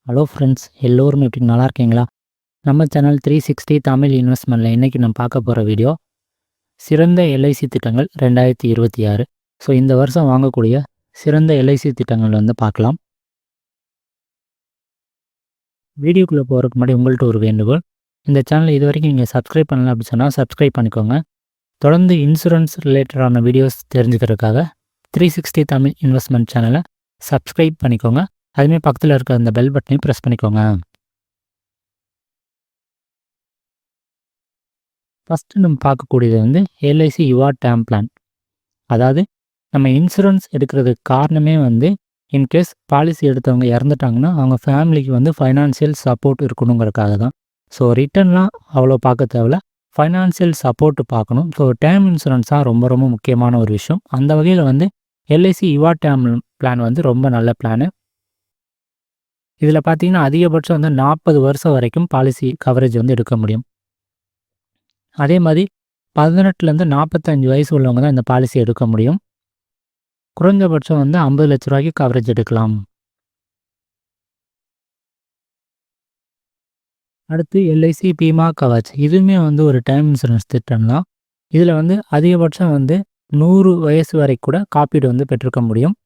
Hello friends, எல்லோரும் எப்படி நல்லா இருக்கீங்களா? நம்ம சேனல் 360 தமிழ் இன்வெஸ்ட்மெண்ட்டில் இன்றைக்கி நம்ம பார்க்க போகிற வீடியோ சிறந்த எல்ஐசி திட்டங்கள் 2026. ஸோ இந்த வருஷம் வாங்கக்கூடிய சிறந்த எல்ஐசி திட்டங்கள் வந்து பார்க்கலாம். வீடியோக்குள்ளே போகிறதுக்கு முன்னாடி உங்கள்கிட்ட ஒரு வேண்டுகோள். இந்த சேனல் இது வரைக்கும் நீங்கள் சப்ஸ்கிரைப் பண்ணல அப்படின்னு சொன்னால் சப்ஸ்கிரைப் பண்ணிக்கோங்க. தொடர்ந்து இன்சூரன்ஸ் ரிலேட்டடான வீடியோஸ் தெரிஞ்சுக்கிறதுக்காக 360 தமிழ் இன்வெஸ்ட்மெண்ட் சேனலை சப்ஸ்கிரைப் பண்ணிக்கோங்க. அதுமாதிரி பக்கத்தில் இருக்க அந்த பெல் பட்டனையும் ப்ரெஸ் பண்ணிக்கோங்க. ஃபஸ்ட்டு நம்ம பார்க்கக்கூடியது வந்து எல்ஐசி யுவா டேர்ம் பிளான். அதாவது நம்ம இன்சூரன்ஸ் எடுக்கிறதுக்கு காரணமே வந்து இன்கேஸ் பாலிசி எடுத்தவங்க இறந்துட்டாங்கன்னா அவங்க ஃபேமிலிக்கு வந்து ஃபைனான்சியல் சப்போர்ட் இருக்கணுங்கிறதுக்காக தான். ஸோ ரிட்டர்ன்லாம் அவ்வளோ பார்க்க தேவையில்ல, ஃபைனான்சியல் சப்போர்ட் பார்க்கணும். ஸோ டேர்ம் இன்சூரன்ஸ் தான் ரொம்ப ரொம்ப முக்கியமான ஒரு விஷயம். அந்த வகையில் வந்து எல்ஐசி யுவா டேர்ம் பிளான் வந்து ரொம்ப நல்ல பிளானு. இதில் பார்த்தீங்கன்னா அதிகபட்சம் வந்து 40 வருஷம் வரைக்கும் பாலிசி கவரேஜ் வந்து எடுக்க முடியும். அதே மாதிரி 18லேருந்து 45 வயசு உள்ளவங்க தான் இந்த பாலிசி எடுக்க முடியும். குறைஞ்சபட்சம் வந்து 50 லட்ச ரூபாய்க்கு கவரேஜ் எடுக்கலாம். அடுத்து எல்ஐசி பீமா கவச். இதுவுமே வந்து ஒரு டேர்ம் இன்சூரன்ஸ் திட்டம் தான். இதில் வந்து அதிகபட்சம் வந்து 100 வயசு வரை கூட காப்பீடு வந்து பெற்றுக்க முடியும்.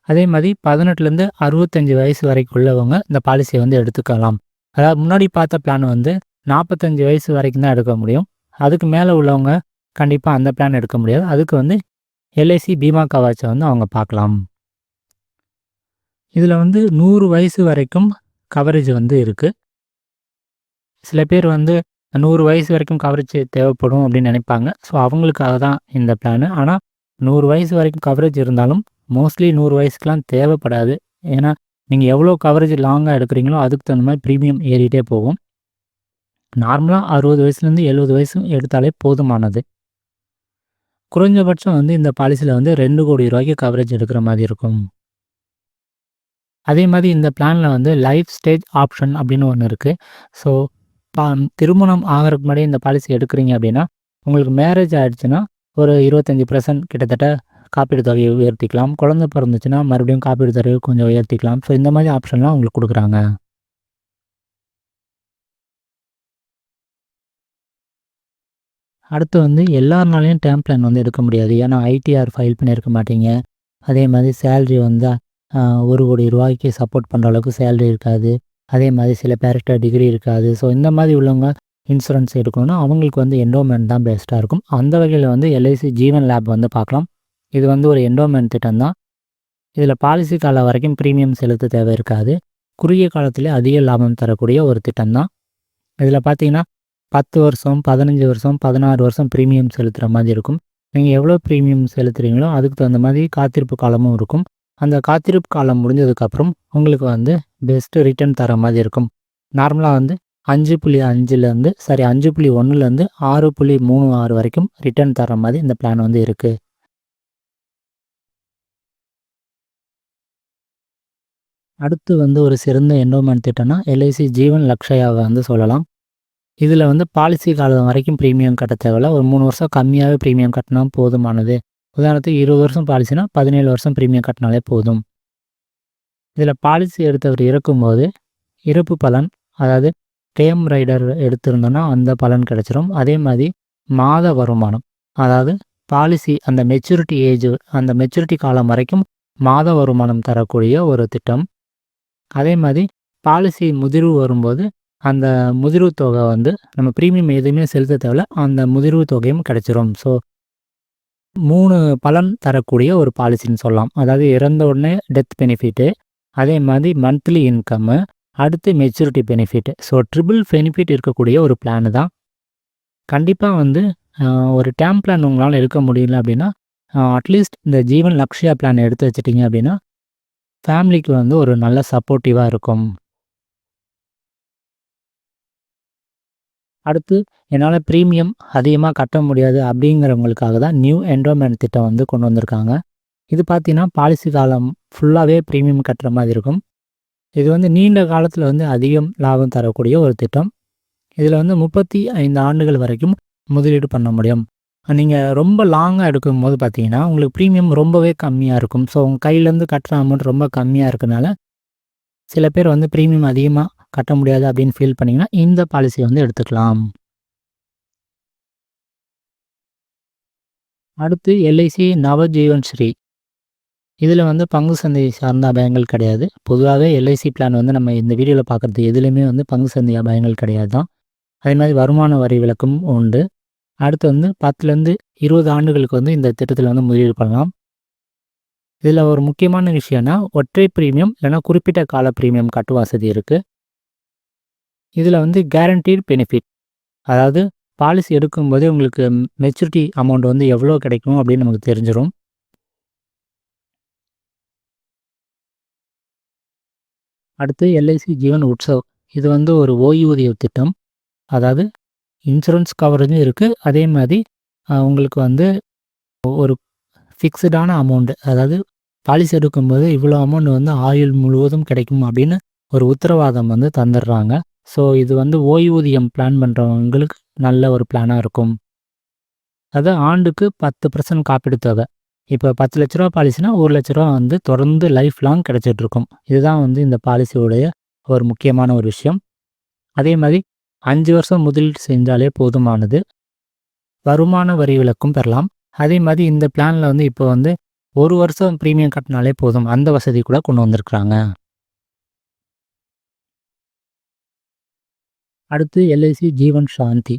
அதே மாதிரி 18லேருந்து 65 வயசு வரைக்கும் உள்ளவங்க இந்த பாலிசியை வந்து எடுத்துக்கலாம். அதாவது முன்னாடி பார்த்த பிளான் வந்து 45 வயசு வரைக்கும் தான் எடுக்க முடியும். அதுக்கு மேலே உள்ளவங்க கண்டிப்பாக அந்த பிளான் எடுக்க முடியாது. அதுக்கு வந்து எல்ஐசி பீமா கவச்சை வந்து அவங்க பார்க்கலாம். இதில் வந்து 100 வயசு வரைக்கும் கவரேஜ் வந்து இருக்குது. சில பேர் வந்து 100 வயசு வரைக்கும் கவரேஜ் தேவைப்படும் அப்படின்னு நினைப்பாங்க. ஸோ அவங்களுக்காக தான் இந்த பிளானு. ஆனால் 100 வயசு வரைக்கும் கவரேஜ் இருந்தாலும் மோஸ்ட்லி 100 வயசுக்கெலாம் தேவைப்படாது. ஏன்னா நீங்கள் எவ்வளோ கவரேஜ் லாங்காக எடுக்கிறீங்களோ அதுக்கு தகுந்த மாதிரி ப்ரீமியம் ஏறிட்டே போகும். நார்மலாக 60 வயசுலேருந்து 70 வயசு எடுத்தாலே போதுமானது. குறைஞ்சபட்சம் வந்து இந்த பாலிசியில் வந்து 2 கோடி ரூபாய்க்கு கவரேஜ் எடுக்கிற மாதிரி இருக்கும். அதே மாதிரி இந்த பிளானில் வந்து லைஃப் ஸ்டேஜ் ஆப்ஷன் அப்படின்னு ஒன்று இருக்குது. ஸோ திருமணம் ஆகிறதுக்கு முன்னாடி இந்த பாலிசி எடுக்கிறீங்க அப்படின்னா உங்களுக்கு மேரேஜ் ஆகிடுச்சுன்னா ஒரு 25% கிட்டத்தட்ட காப்பீடு தொகையை உயர்த்திக்கலாம். குழந்தை பிறந்துச்சுன்னா மறுபடியும் காப்பீடு தொகையை கொஞ்சம் உயர்த்திக்கலாம். ஸோ இந்த மாதிரி ஆப்ஷன்லாம் உங்களுக்கு கொடுக்குறாங்க. அடுத்து வந்து எல்லாருனாலையும் டேர்ம் பிளான் வந்து எடுக்க முடியாது. ஏன்னா ஐடிஆர் ஃபைல் பண்ணியிருக்க மாட்டீங்க. அதே மாதிரி சேல்ரி வந்து 1 கோடி ரூபாய்க்கு சப்போர்ட் பண்ணுற அளவுக்கு சேல்ரி இருக்காது. அதே மாதிரி சில பேர்கிட்ட டிகிரி இருக்காது. ஸோ இந்த மாதிரி உள்ளவங்க இன்சூரன்ஸ் எடுக்கணும்னா அவங்களுக்கு வந்து என்டோமெண்ட் தான் பெஸ்ட்டாக இருக்கும். அந்த வகையில் வந்து எல்ஐசி ஜீவன் லேப் வந்து பார்க்கலாம். இது வந்து ஒரு என்டோமெண்ட் திட்டம் தான். இதில் பாலிசி காலம் வரைக்கும் ப்ரீமியம் செலுத்த தேவை இருக்காது. குறுகிய காலத்திலே அதிக லாபம் தரக்கூடிய ஒரு திட்டம் தான். இதில் பார்த்தீங்கன்னா 10 வருஷம், 15 வருஷம், 16 வருஷம் ப்ரீமியம் செலுத்துகிற மாதிரி இருக்கும். நீங்கள் எவ்வளோ ப்ரீமியம் செலுத்துகிறீங்களோ அதுக்கு தகுந்த மாதிரி காத்திருப்பு காலமும் இருக்கும். அந்த காத்திருப்பு காலம் முடிஞ்சதுக்கப்புறம் உங்களுக்கு வந்து பெஸ்ட்டு ரிட்டர்ன் தர மாதிரி இருக்கும். நார்மலாக வந்து 5.5லேருந்து 5.1லேருந்து 6.36 வரைக்கும் ரிட்டர்ன் தர மாதிரி இந்த பிளான் வந்து இருக்குது. அடுத்து வந்து ஒரு சிறந்த என்டோமெண்ட் திட்டம்னா எல்ஐசி ஜீவன் லக்ஷயாவை வந்து சொல்லலாம். இதில் வந்து பாலிசி காலம் வரைக்கும் ப்ரீமியம் கட்ட தேவையில்ல. ஒரு 3 வருஷம் கம்மியாகவே ப்ரீமியம் கட்டினா போதுமானது. உதாரணத்துக்கு 20 வருஷம் பாலிசினா 17 வருஷம் ப்ரீமியம் கட்டினாலே போதும். இதில் பாலிசி எடுத்தவர் இறக்கும்போது இறப்பு பலன், அதாவது டேர்ம் ரைடர் எடுத்திருந்தோன்னா அந்த பலன் கிடச்சிரும். அதே மாதிரி மாத வருமானம், அதாவது பாலிசி அந்த மெச்சூரிட்டி ஏஜ், அந்த மெச்சூரிட்டி காலம் வரைக்கும் மாத வருமானம் தரக்கூடிய ஒரு திட்டம். அதே மாதிரி பாலிசி முதிர்வு வரும்போது அந்த முதிர்வு தொகை வந்து நம்ம ப்ரீமியம் எதுவுமே செலுத்த தேவையில்ல, அந்த முதிர்வு தொகையும் கிடைச்சிரும். ஸோ 3 பலன் தரக்கூடிய ஒரு பாலிசின்னு சொல்லலாம். அதாவது இறந்த உடனே டெத் பெனிஃபிட்டு, அதே மாதிரி மந்த்லி இன்கம்மு, அடுத்து maturity benefit. So triple benefit இருக்கக்கூடிய ஒரு பிளானு தான். கண்டிப்பாக வந்து ஒரு டேர்ம் பிளான் உங்களால் எடுக்க முடியல அப்படின்னா அட்லீஸ்ட் இந்த ஜீவன் லக்ஷயா பிளான் எடுத்து வச்சிட்டிங்க அப்படின்னா ஃபேமிலிக்கு வந்து ஒரு நல்ல சப்போர்ட்டிவாக இருக்கும். அடுத்து என்னால் ப்ரீமியம் அதிகமாக கட்ட முடியாது அப்படிங்கிறவங்களுக்காக தான் நியூ என்டோமெண்ட் திட்டம் வந்து கொண்டு வந்திருக்காங்க. இது பார்த்தீங்கன்னா பாலிசி காலம் ஃபுல்லாகவே ப்ரீமியம் கட்டுற மாதிரி இருக்கும். இது வந்து நீண்ட காலத்தில் வந்து அதிகம் லாபம் தரக்கூடிய ஒரு திட்டம். இதில் வந்து 35 ஆண்டுகள் வரைக்கும் முதலீடு பண்ண முடியும். நீங்கள் ரொம்ப லாங்காக எடுக்கும்போது பார்த்தீங்கன்னா உங்களுக்கு ப்ரீமியம் ரொம்பவே கம்மியாக இருக்கும். ஸோ உங்கள் கையிலேருந்து கட்டுற அமௌண்ட் ரொம்ப கம்மியாக இருக்கனால சில பேர் வந்து ப்ரீமியம் அதிகமாக கட்ட முடியாது அப்படின்னு ஃபீல் பண்ணிங்கன்னா இந்த பாலிசியை வந்து எடுத்துக்கலாம். அடுத்து எல்ஐசி நவஜீவன் ஸ்ரீ. இதில் வந்து பங்கு சந்தை சார்ந்த அபாயங்கள் கிடையாது. பொதுவாகவே எல்ஐசி பிளான் வந்து நம்ம இந்த வீடியோவில் பார்க்குறது எதுலேயுமே வந்து பங்கு சந்தை அபாயங்கள் கிடையாது தான். அதே மாதிரி வருமான வரி விலக்கும் உண்டு. அடுத்து வந்து 10லேருந்து 20 ஆண்டுகளுக்கு வந்து இந்த திட்டத்தில் வந்து முதலீடு பண்ணலாம். இதில் ஒரு முக்கியமான விஷயம்னா ஒற்றை பிரீமியம் இல்லைன்னா குறிப்பிட்ட கால பிரீமியம் கட்டும் வசதி இருக்குது. இதில் வந்து கேரண்டீட் பெனிஃபிட், அதாவது பாலிசி எடுக்கும்போதே உங்களுக்கு மெச்சூரிட்டி அமௌண்ட் வந்து எவ்வளோ கிடைக்கும் அப்படின்னு நமக்கு தெரிஞ்சிடும். அடுத்து எல்ஐசி ஜீவன் உற்சவ். இது வந்து ஒரு ஓய்வூதிய திட்டம். அதாவது இன்சூரன்ஸ் கவரேஜும் இருக்குது. அதே மாதிரி உங்களுக்கு வந்து ஒரு ஃபிக்ஸ்டான அமௌண்ட்டு, அதாவது பாலிசி எடுக்கும்போது இவ்வளோ அமௌண்ட் வந்து ஆயுள் முழுவதும் கிடைக்கும் அப்படின்னு ஒரு உத்தரவாதம் வந்து தந்துடுறாங்க. ஸோ இது வந்து ஓய்வூதியம் பிளான் பண்ணுறவங்களுக்கு நல்ல ஒரு பிளானாக இருக்கும். அது ஆண்டுக்கு 10% காப்பீடு தொகை. இப்போ 10 லட்ச ரூபா பாலிசினா 1 லட்ச ரூபா வந்து தொடர்ந்து லைஃப் லாங் கிடைச்சிட்ருக்கும். இதுதான் வந்து இந்த பாலிசியோடைய ஒரு முக்கியமான ஒரு விஷயம். அதே மாதிரி 5 வருஷம் முதலீடு செஞ்சாலே போதுமானது. வருமான வரி விலக்கும் பெறலாம். அதே மாதிரி இந்த பிளானில் வந்து இப்போ வந்து 1 வருஷம் ப்ரீமியம் கட்டினாலே போதும். அந்த வசதி கூட கொண்டு வந்திருக்கிறாங்க. அடுத்து எல்ஐசி ஜீவன் சாந்தி.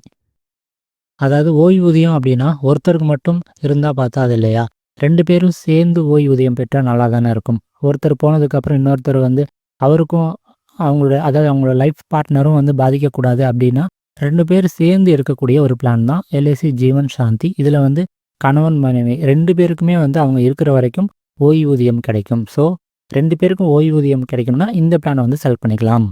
அதாவது ஓய்வூதியம் அப்படின்னா ஒருத்தருக்கு மட்டும் இருந்தால் பத்தாது இல்லையா? 2 பேரும் சேர்ந்து ஓய்வூதியம் பெற்றால் நல்லா தானே இருக்கும். ஒருத்தர் போனதுக்கப்புறம் இன்னொருத்தர் வந்து அவருக்கும் அதாவது அவங்களோட லைஃப் பார்ட்னரும் வந்து பாதிக்கக்கூடாது அப்படின்னா 2 பேர் சேர்ந்து இருக்கக்கூடிய ஒரு பிளான் தான் எல்ஐசி ஜீவன் சாந்தி. இதில் வந்து கணவன் மனைவி 2 பேருக்குமே வந்து அவங்க இருக்கிற வரைக்கும் ஓய்வூதியம் கிடைக்கும். ஸோ 2 பேருக்கும் ஓய்வூதியம் கிடைக்கணும்னா இந்த பிளானை வந்து செலக்ட் பண்ணிக்கலாம்.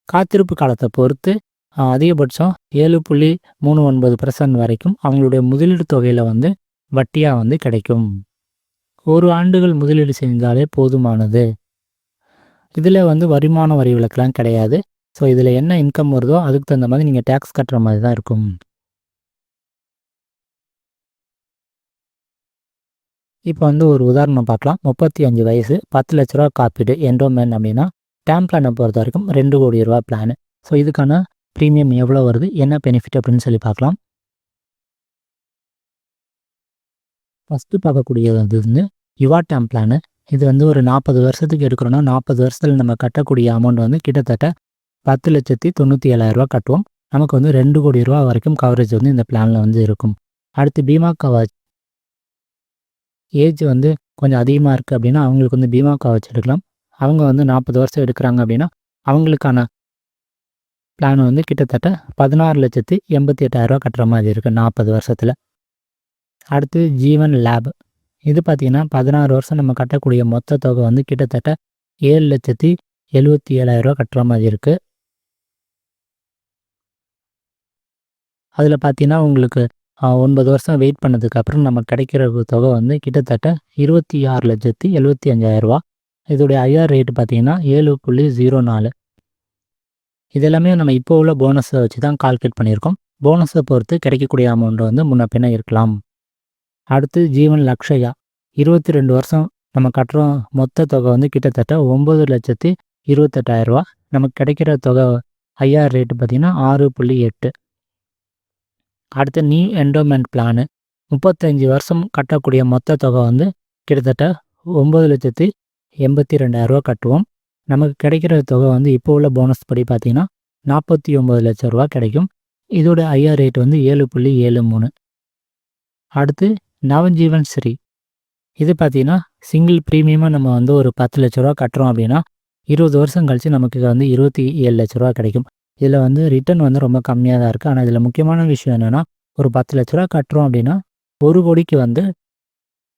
காத்திருப்பு காலத்தை பொறுத்து அதிகபட்சம் 7.39% வரைக்கும் அவங்களுடைய முதலீடு தொகையில் வந்து வட்டியாக வந்து கிடைக்கும். 1 ஆண்டுகள் முதலீடு செஞ்சாலே போதுமானது. இதில் வந்து வருமான வரி விலக்குலாம் கிடையாது. ஸோ இதில் என்ன இன்கம் வருதோ அதுக்கு தகுந்த மாதிரி நீங்கள் டேக்ஸ் கட்டுற மாதிரி தான் இருக்கும். இப்போ வந்து ஒரு உதாரணம் பார்க்கலாம். 35 வயசு 10 லட்ச ரூபா காப்பீடு என்டோமென்ட் அப்படின்னா டேம் பிளானை பொறுத்த வரைக்கும் 2 கோடி ரூபா பிளான். ஸோ இதுக்கான ப்ரீமியம் எவ்வளோ வருது, என்ன பெனிஃபிட் அப்படின்னு சொல்லி பார்க்கலாம். ஃபஸ்ட்டு பார்க்கக்கூடியது வந்து யுவா டேம் பிளானு. இது வந்து ஒரு 40 வருஷத்துக்கு எடுக்கிறோன்னா 40 வருஷத்தில் நம்ம கட்டக்கூடிய அமௌண்ட் வந்து கிட்டத்தட்ட 10,97,000 கட்டுவோம். நமக்கு வந்து 2 கோடி ரூபா வரைக்கும் கவரேஜ் வந்து இந்த பிளானில் வந்து இருக்கும். அடுத்து பீமா கவச். ஏஜ் வந்து கொஞ்சம் அதிகமாக இருக்குது அப்படின்னா அவங்களுக்கு வந்து பீமா கவச் எடுக்கலாம். அவங்க வந்து 40 வருஷம் எடுக்கிறாங்க அப்படின்னா அவங்களுக்கான பிளான் வந்து கிட்டத்தட்ட 16,88,000 கட்டுற மாதிரி இருக்குது 40 வருஷத்தில். அடுத்து ஜீவன் லேப். இது பார்த்திங்கன்னா 16 வருஷம் நம்ம கட்டக்கூடிய மொத்த தொகை வந்து கிட்டத்தட்ட 7,77,000 கட்டுற மாதிரி இருக்குது. அதில் பார்த்தீங்கன்னா உங்களுக்கு 9 வருஷம் வெயிட் பண்ணதுக்கப்புறம் நம்ம கிடைக்கிற தொகை வந்து கிட்டத்தட்ட 26,75,000. இதோடைய ஐஆர் ரேட்டு பார்த்தீங்கன்னா 7.04. இதெல்லாமே நம்ம இப்போ உள்ள போனஸை வச்சு தான் கால்குலேட் பண்ணியிருக்கோம். போனஸை பொறுத்து கிடைக்கக்கூடிய அமௌண்ட் வந்து முன்ன பின்ன இருக்கலாம். அடுத்து ஜீவன் லக்ஷயா. 22 வருஷம் நம்ம கட்டுறோம். மொத்த தொகை வந்து கிட்டத்தட்ட 9,28,000. நமக்கு கிடைக்கிற தொகை ஐஆர் ரேட்டு பார்த்திங்கன்னா 6.8. அடுத்து நியூ என்டோமென்ட் பிளானு. 35 வருஷம் கட்டக்கூடிய மொத்த தொகை வந்து கிட்டத்தட்ட 9,82,000 கட்டுவோம். நமக்கு கிடைக்கிற தொகை வந்து இப்போ உள்ள போனஸ் படி பார்த்திங்கன்னா 49 லட்ச ரூபா கிடைக்கும். இதோட ஐஆர் ரேட் வந்து 7.73. அடுத்து நவஜீவன் ஸ்ரீ. இது பார்த்திங்கன்னா சிங்கிள் ப்ரீமியமாக நம்ம வந்து ஒரு 10 லட்ச ரூபா கட்டுறோம் அப்படின்னா 20 வருஷம் கழித்து நமக்கு வந்து 27 லட்ச ரூபா கிடைக்கும். இதில் வந்து ரிட்டர்ன் வந்து ரொம்ப கம்மியாக தான் இருக்குது. ஆனால் இதில் முக்கியமான விஷயம் என்னென்னா ஒரு 10 லட்ச ரூபா கட்டுறோம் அப்படின்னா 1 கோடிக்கு வந்து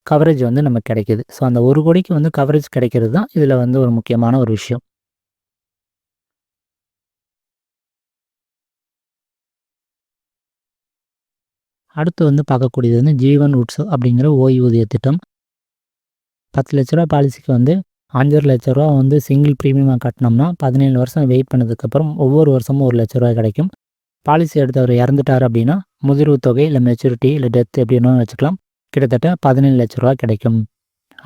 கவரேஜ் வந்து நமக்கு கிடைக்கிது. ஸோ அந்த 1 கோடிக்கு வந்து கவரேஜ் கிடைக்கிறது தான் இதில் வந்து ஒரு முக்கியமான ஒரு விஷயம். அடுத்து வந்து பார்க்கக்கூடியது வந்து ஜீவன் உற்சவ் அப்படிங்கிற ஓய்வூதிய திட்டம். 10 லட்ச ரூபா பாலிசிக்கு வந்து 5 லட்ச ரூபா வந்து சிங்கிள் ப்ரீமியமாக கட்டினோம்னா 17 வருஷம் வெயிட் பண்ணதுக்கப்புறம் ஒவ்வொரு வருஷமும் 1 லட்ச ரூபா கிடைக்கும். பாலிசி எடுத்தவர் இறந்துட்டார் அப்படின்னா முதிர்வு தொகை இல்லை மெச்சூரிட்டி இல்லை டெத் எப்படின்னு வச்சுக்கலாம். கிட்டத்தட்ட 17 லட்ச ரூபா கிடைக்கும்.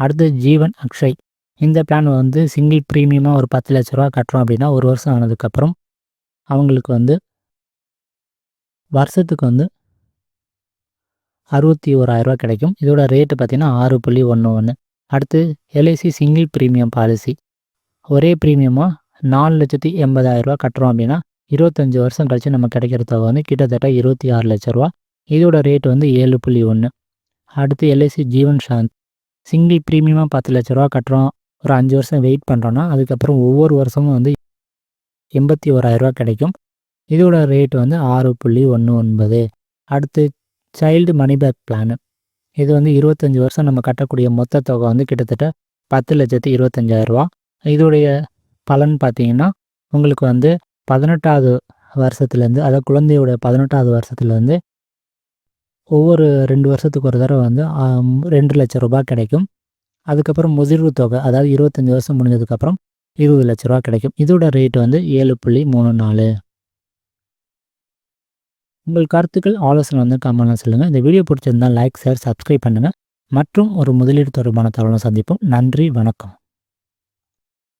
அடுத்து ஜீவன் அக்ஷய். இந்த பிளான் வந்து சிங்கிள் ப்ரீமியமாக ஒரு 10,00,000 கட்டுறோம் அப்படின்னா 1 வருஷம் ஆனதுக்கப்புறம் அவங்களுக்கு வந்து வருஷத்துக்கு வந்து ரூ. 61,000 கிடைக்கும். இதோட ரேட்டு பார்த்தீங்கன்னா 6.11. அடுத்து எல்ஐசி சிங்கிள் ப்ரீமியம் பாலிசி. ஒரே ப்ரீமியமாக 4,80,000 கட்டுறோம் அப்படின்னா 25 வருஷம் கழிச்சு நம்ம கிடைக்கிற தொகை வந்து கிட்டத்தட்ட 26,00,000. இதோட ரேட்டு வந்து 7.1. அடுத்து எல்ஐசி ஜீவன் சாந்த். சிங்கிள் ப்ரீமியமாக 10,00,000 கட்டுறோம். ஒரு 5 வருஷம் வெயிட் பண்ணுறோன்னா அதுக்கப்புறம் ஒவ்வொரு வருஷமும் வந்து 81,000 கிடைக்கும். இதோட ரேட் வந்து 6.19. அடுத்து சைல்டு மணி பேக் பிளான். இது வந்து 25 வருஷம் நம்ம கட்டக்கூடிய மொத்த தொகை வந்து கிட்டத்தட்ட 10,25,000. இதோடைய பலன் பார்த்தீங்கன்னா உங்களுக்கு வந்து 18வது வருஷத்துலேருந்து, அதாவது குழந்தையோட 18வது வருஷத்துலேருந்து ஒவ்வொரு 2 வருஷத்துக்கு ஒரு தடவை வந்து ரூ. 2,00,000 கிடைக்கும். அதுக்கப்புறம் முதிர்வு தொகை, அதாவது 25 வருஷம் முடிஞ்சதுக்கப்புறம் ரூ. 20,00,000 கிடைக்கும். இதோட ரேட் வந்து 7.34. உங்கள் கருத்துக்கள், ஆலோசனை வந்து கமெண்ட்ல சொல்லுங்கள். இந்த வீடியோ பிடிச்சிருந்தால் லைக், ஷேர், சப்ஸ்கிரைப் பண்ணுங்கள். மற்றும் ஒரு முதலீடு தொடர்பான தகவலை சந்திப்போம். நன்றி, வணக்கம்.